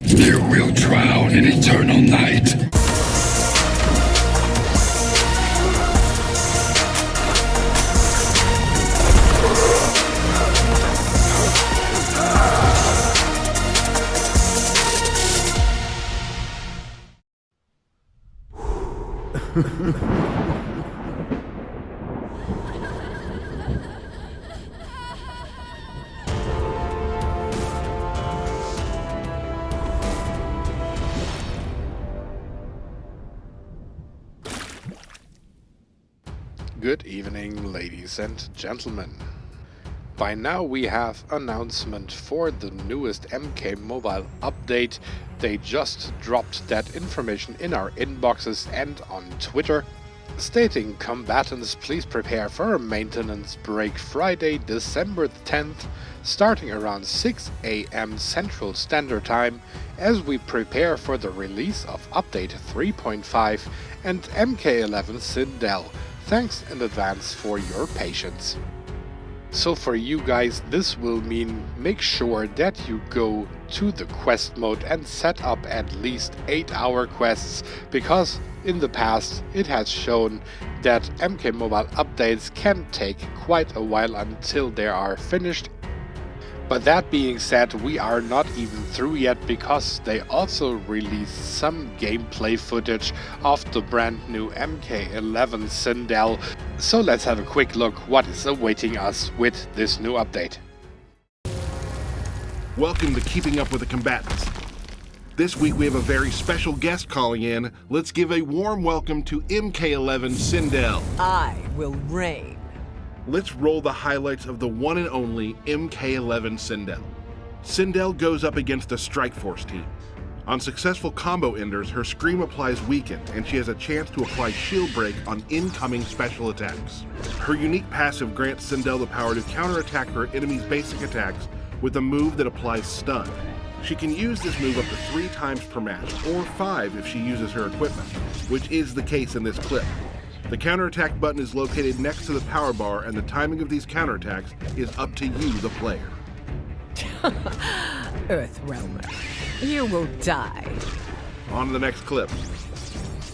You will drown in eternal night. Good evening, ladies and gentlemen. By now we have announcement for the newest MK Mobile update. They just dropped that information in our inboxes and on Twitter, stating combatants please prepare for a maintenance break Friday, December 10th, starting around 6 AM Central Standard Time, as we prepare for the release of update 3.5 and MK11 Sindel. Thanks in advance for your patience. So for you guys, this will mean make sure that you go to the quest mode and set up at least 8-hour quests, because in the past it has shown that MK Mobile updates can take quite a while until they are finished. But that being said, we are not even through yet, because they also released some gameplay footage of the brand new MK11 Sindel. So let's have a quick look what is awaiting us with this new update. Welcome to Keeping Up with the Combatants. This week we have a very special guest calling in. Let's give a warm welcome to MK11 Sindel. I will reign. Let's roll the highlights of the one and only MK11 Sindel. Sindel goes up against a Strike Force team. On successful combo enders, her Scream applies Weaken, and she has a chance to apply Shield Break on incoming special attacks. Her unique passive grants Sindel the power to counterattack her enemy's basic attacks with a move that applies Stun. She can use this move up to 3 times per match, or 5 if she uses her equipment, which is the case in this clip. The counterattack button is located next to the power bar, and the timing of these counterattacks is up to you, the player. Earthrealmer, you will die. On to the next clip.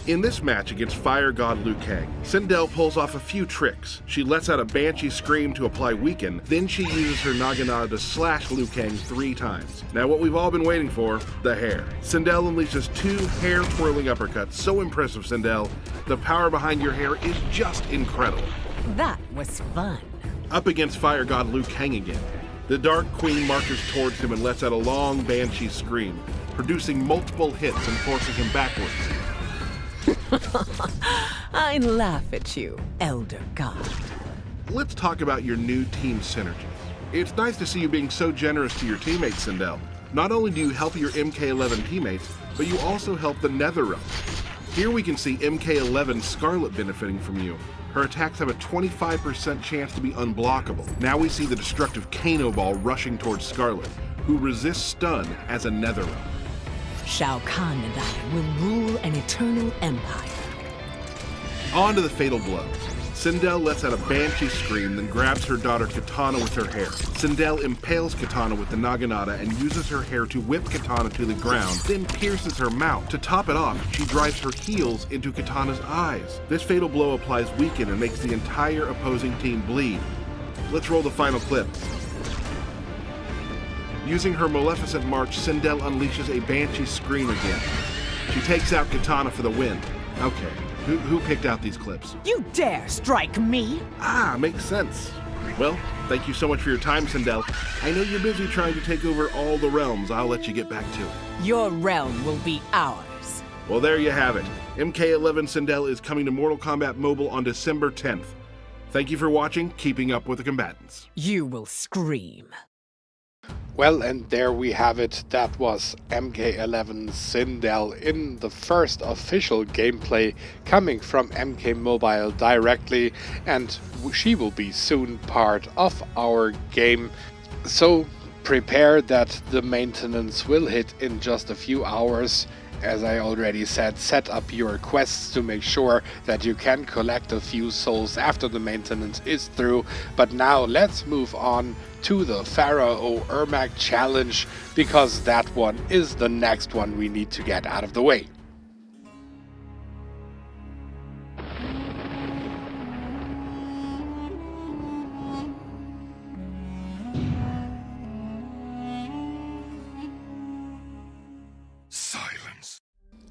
In this match against Fire God Liu Kang, Sindel pulls off a few tricks. She lets out a Banshee Scream to apply Weaken, then she uses her Naginata to slash Liu Kang 3 times. Now what we've all been waiting for, the hair. Sindel unleashes 2 hair-twirling uppercuts. So impressive, Sindel. The power behind your hair is just incredible. That was fun. Up against Fire God Liu Kang again. The Dark Queen marches towards him and lets out a long Banshee Scream, producing multiple hits and forcing him backwards. I laugh at you, Elder God. Let's talk about your new team synergies. It's nice to see you being so generous to your teammates, Sindel. Not only do you help your MK11 teammates, but you also help the Netherrealm. Here we can see MK11 Scarlet benefiting from you. Her attacks have a 25% chance to be unblockable. Now we see the destructive Kano Ball rushing towards Scarlet, who resists stun as a Netherrealm. Shao Kahn and I will rule an eternal empire. On to the fatal blow. Sindel lets out a Banshee Scream, then grabs her daughter Katana with her hair. Sindel impales Katana with the Naginata and uses her hair to whip Katana to the ground, then pierces her mouth. To top it off, she drives her heels into Katana's eyes. This fatal blow applies Weaken and makes the entire opposing team bleed. Let's roll the final clip. Using her Maleficent March, Sindel unleashes a Banshee Scream again. She takes out Katana for the win. Okay, who picked out these clips? You dare strike me? Ah, makes sense. Well, thank you so much for your time, Sindel. I know you're busy trying to take over all the realms. I'll let you get back to it. Your realm will be ours. Well, there you have it. MK11 Sindel is coming to Mortal Kombat Mobile on December 10th. Thank you for watching Keeping Up with the Combatants. You will scream. Well, and there we have it. That was MK11 Sindel in the first official gameplay coming from MK Mobile directly, and she will be soon part of our game. So prepare that the maintenance will hit in just a few hours. As I already said, set up your quests to make sure that you can collect a few souls after the maintenance is through. But now let's move on to the Pharaoh Ermac challenge, because that one is the next one we need to get out of the way. Silence.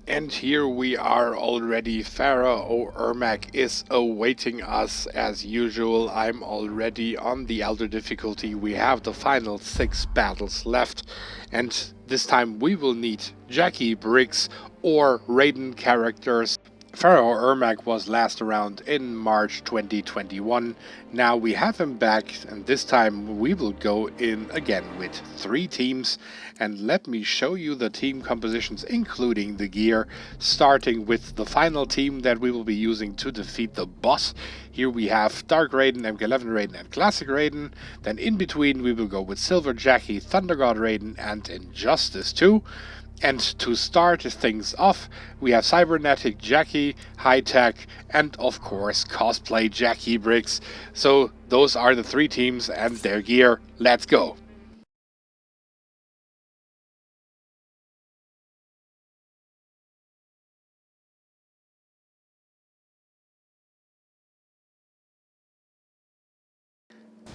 And here we are already. Pharaoh Ermac is awaiting us as usual. I'm already on the Elder difficulty. We have the final 6 battles left, and this time we will need Jackie, Briggs or Raiden characters. Pharaoh Ermac was last around in March 2021. Now we have him back, and this time we will go in again with 3 teams. And let me show you the team compositions, including the gear, starting with the final team that we will be using to defeat the boss. Here we have Dark Raiden, MK11 Raiden and Classic Raiden. Then in between we will go with Silver Jackie, Thunder God Raiden and Injustice 2. And to start things off, we have Cybernetic Jackie, High Tech, and of course Cosplay Jackie Briggs. So those are the 3 teams and their gear. Let's go!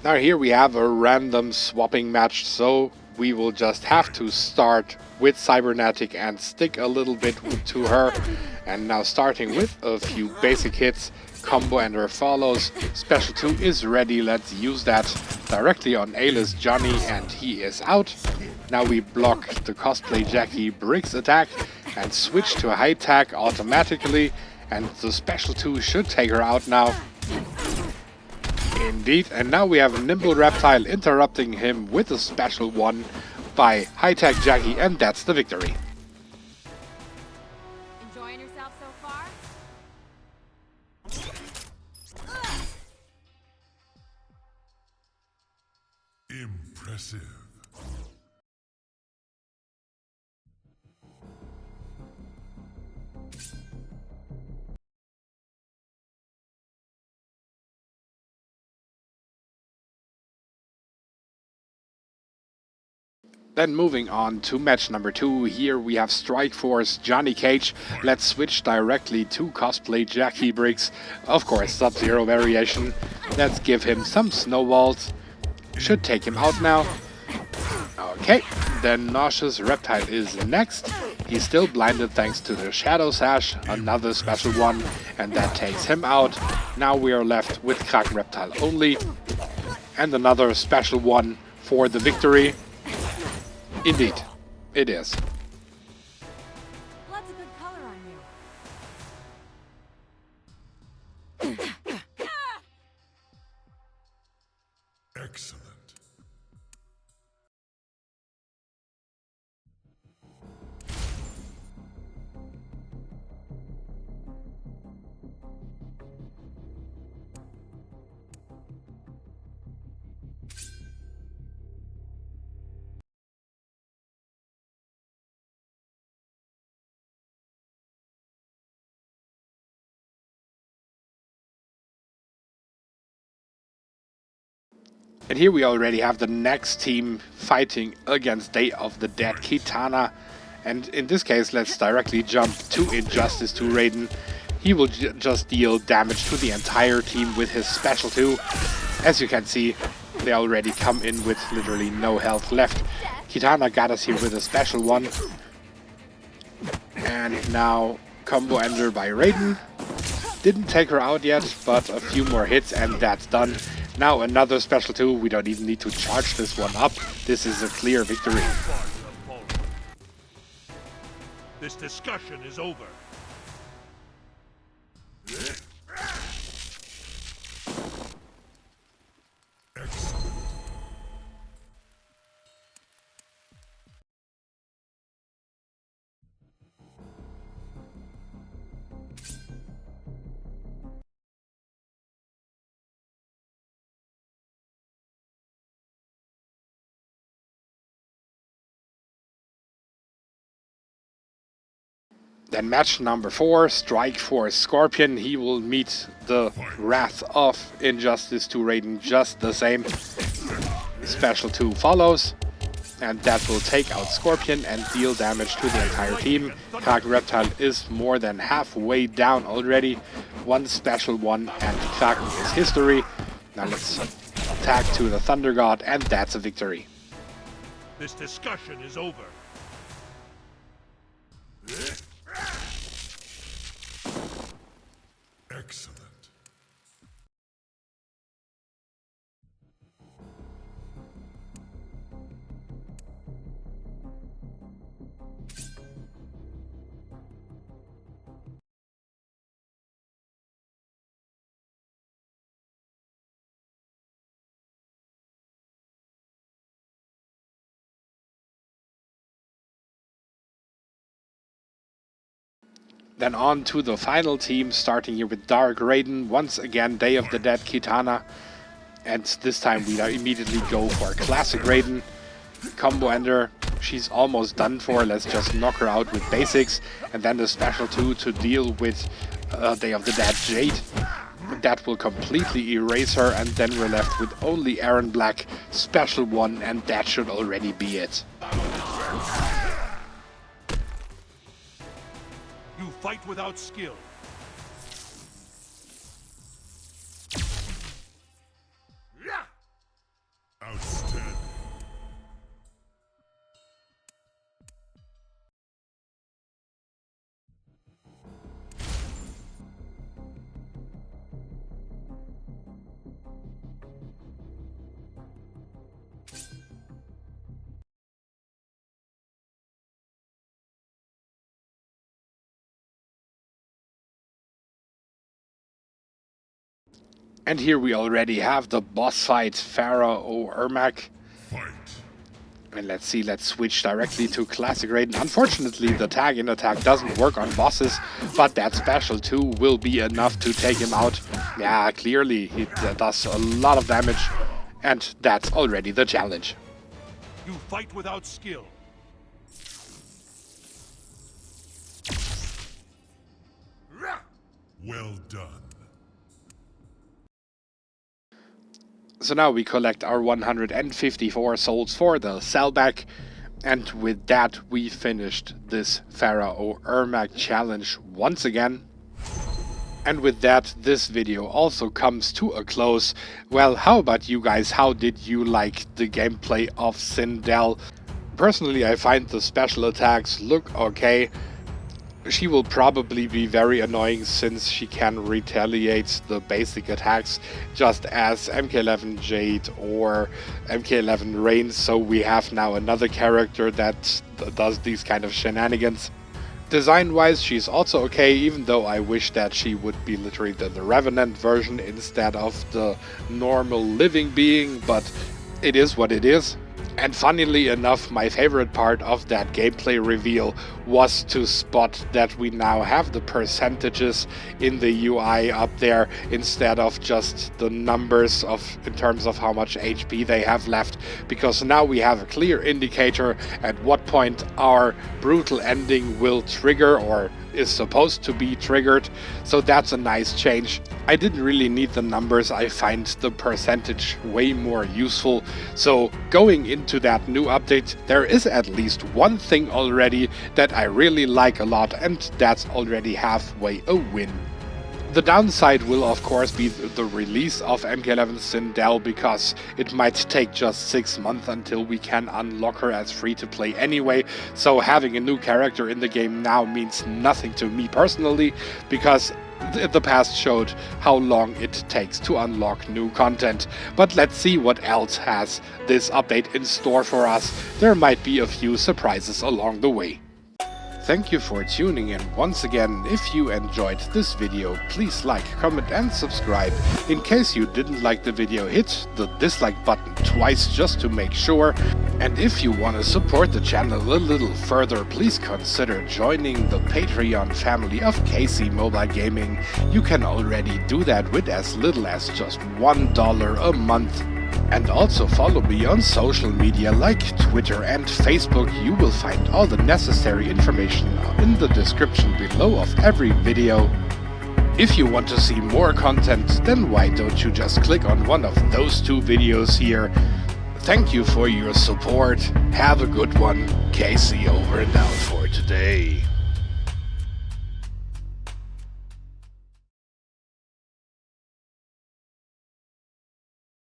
Now here we have a random swapping match, so we will just have to start with Cybernetic and stick a little bit to her. And now starting with a few basic hits, combo ender follows, special 2 is ready, let's use that directly on A-list Johnny and he is out. Now we block the Cosplay Jackie Briggs attack and switch to high tech automatically, and the special 2 should take her out now. Indeed, and now we have Nimble Reptile interrupting him with a special 1 by High Tech Jackie, and that's the victory. Enjoying yourself so far? Impressive. Then moving on to match number 2, here we have Strike Force Johnny Cage. Let's switch directly to Cosplay Jackie Briggs. Of course, Sub-Zero variation. Let's give him some snowballs. Should take him out now. Okay, then Nauseous Reptile is next. He's still blinded thanks to the Shadow Sash, another special 1, and that takes him out. Now we are left with Kraken Reptile only, and another special 1 for the victory. Indeed, it is. Lots of good color on you. Excellent. And here we already have the next team fighting against Day of the Dead Kitana. And in this case, let's directly jump to Injustice 2 Raiden. He will just deal damage to the entire team with his special 2. As you can see, they already come in with literally no health left. Kitana got us here with a special 1. And now combo ender by Raiden. Didn't take her out yet, but a few more hits and that's done. Now another special 2, we don't even need to charge this one up. This is a clear victory. This discussion is over. Then match number 4, Strike Force Scorpion. He will meet the Wrath of Injustice to Raiden just the same. Special 2 follows, and that will take out Scorpion and deal damage to the entire team. Kag Reptile is more than halfway down already. One special 1 and Kag is history. Now let's attack to the Thunder God, and that's a victory. This discussion is over. Excellent. Then on to the final team, starting here with Dark Raiden. Once again, Day of the Dead Kitana. And this time we immediately go for Classic Raiden. Combo ender, she's almost done for. Let's just knock her out with basics. And then the special 2 to deal with Day of the Dead Jade. That will completely erase her, and then we're left with only Aaron Black, special 1, and that should already be it. You fight without skill. Outstanding. And here we already have the boss fight, Pharaoh Ermac. Fight. And let's see, let's switch directly to Classic Raiden. Unfortunately, the tag-in attack doesn't work on bosses, but that special 2 will be enough to take him out. Yeah, clearly, he does a lot of damage, and that's already the challenge. You fight without skill. Well done. So now we collect our 154 souls for the sellback, and with that we finished this Pharaoh Ermac challenge once again. And with that, this video also comes to a close. Well, how about you guys? How did you like the gameplay of Sindel? Personally, I find the special attacks look okay. She will probably be very annoying since she can retaliate the basic attacks just as MK11 Jade or MK11 Rain, so we have now another character that does these kind of shenanigans. Design wise, she's also okay, even though I wish that she would be literally the Revenant version instead of the normal living being, but it is what it is. And funnily enough, my favorite part of that gameplay reveal was to spot that we now have the percentages in the UI up there instead of just the numbers in terms of how much HP they have left, because now we have a clear indicator at what point our brutal ending will trigger or is supposed to be triggered, so that's a nice change. I didn't really need the numbers, I find the percentage way more useful. So going into that new update, there is at least one thing already that I really like a lot, and that's already halfway a win. The downside will of course be the release of MK11 Sindel, because it might take just 6 months until we can unlock her as free to play anyway, so having a new character in the game now means nothing to me personally, because the past showed how long it takes to unlock new content. But let's see what else has this update in store for us. There might be a few surprises along the way. Thank you for tuning in once again. If you enjoyed this video, please like, comment and subscribe. In case you didn't like the video, hit the dislike button twice just to make sure. And if you want to support the channel a little further, please consider joining the Patreon family of KC Mobile Gaming. You can already do that with as little as just $1 a month. And also follow me on social media like Twitter and Facebook. You will find all the necessary information in the description below of every video. If you want to see more content, then why don't you just click on one of those two videos here. Thank you for your support. Have a good one. Casey over and out for today.